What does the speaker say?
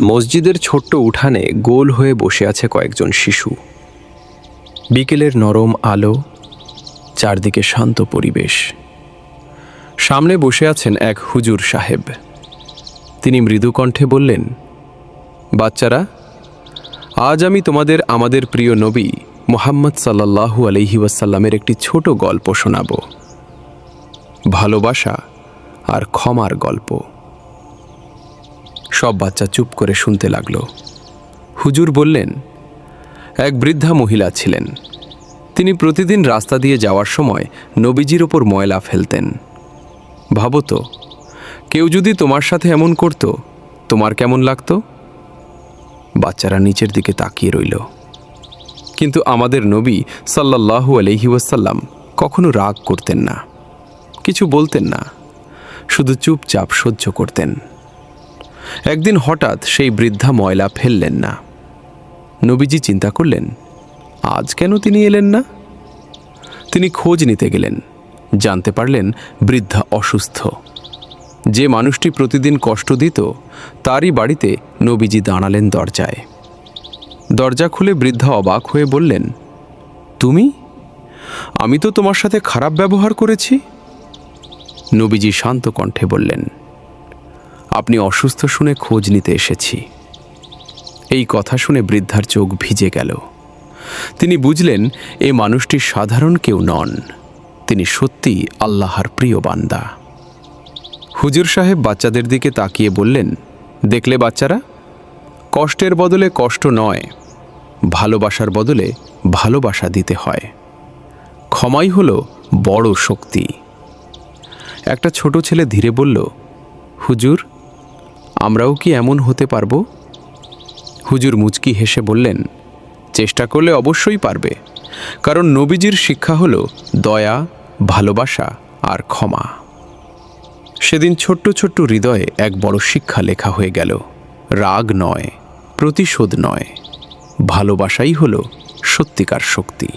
মসজিদের ছোট্ট উঠানে গোল হয়ে বসে আছে কয়েকজন শিশু। বিকেলের নরম আলো, চারদিকে শান্ত পরিবেশ। সামনে বসে আছেন এক হুজুর সাহেব। তিনি মৃদু কণ্ঠে বললেন, বাচ্চারা, আজ আমি তোমাদের আমাদের প্রিয় নবী মুহাম্মদ সাল্লাল্লাহু আলাইহি ওয়াসাল্লামের একটি ছোট গল্প শোনাব। ভালোবাসা আর ক্ষমার গল্প। সব বাচ্চা চুপ করে শুনতে লাগল। হুজুর বললেন, এক বৃদ্ধা মহিলা ছিলেন। তিনি প্রতিদিন রাস্তা দিয়ে যাওয়ার সময় নবীজির ওপর ময়লা ফেলতেন। ভাবো তো, কেউ যদি তোমার সাথে এমন করত, তোমার কেমন লাগতো? বাচ্চারা নিচের দিকে তাকিয়ে রইল। কিন্তু আমাদের নবী সাল্লাল্লাহু আলাইহি ওয়াসাল্লাম কখনো রাগ করতেন না, কিছু বলতেন না, শুধু চুপচাপ সহ্য করতেন। একদিন হঠাৎ সেই বৃদ্ধা ময়লা ফেললেন না। নবীজি চিন্তা করলেন, আজ কেন তিনি এলেন না? তিনি খোঁজ নিতে গেলেন। জানতে পারলেন বৃদ্ধা অসুস্থ। যে মানুষটি প্রতিদিন কষ্ট দিত, তারই বাড়িতে নবীজি দাঁড়ালেন দরজায়। দরজা খুলে বৃদ্ধা অবাক হয়ে বললেন, তুমি? আমি তো তোমার সাথে খারাপ ব্যবহার করেছি। নবীজি শান্ত কণ্ঠে বললেন, আপনি অসুস্থ শুনে খোঁজ নিতে এসেছি। এই কথা শুনে বৃদ্ধার চোখ ভিজে গেল। তিনি বুঝলেন এ মানুষটি সাধারণ কেউ নন, তিনি সত্যি আল্লাহর প্রিয় বান্দা। হুজুর সাহেব বাচ্চাদের দিকে তাকিয়ে বললেন, দেখলে বাচ্চারা, কষ্টের বদলে কষ্ট নয়, ভালোবাসার বদলে ভালোবাসা দিতে হয়। ক্ষমাই হলো বড় শক্তি। একটা ছোট ছেলে ধীরে বলল, হুজুর, আমরাও কি এমন হতে পারবো? হুজুর মুচকি হেসে বললেন, চেষ্টা করলে অবশ্যই পারবে, কারণ নবীজির শিক্ষা হলো দয়া, ভালোবাসা আর ক্ষমা। সেদিন ছোট্ট ছোট্ট হৃদয়ে এক বড় শিক্ষা লেখা হয়ে গেল। রাগ নয়, প্রতিশোধ নয়, ভালোবাসাই হলো সত্যিকার শক্তি।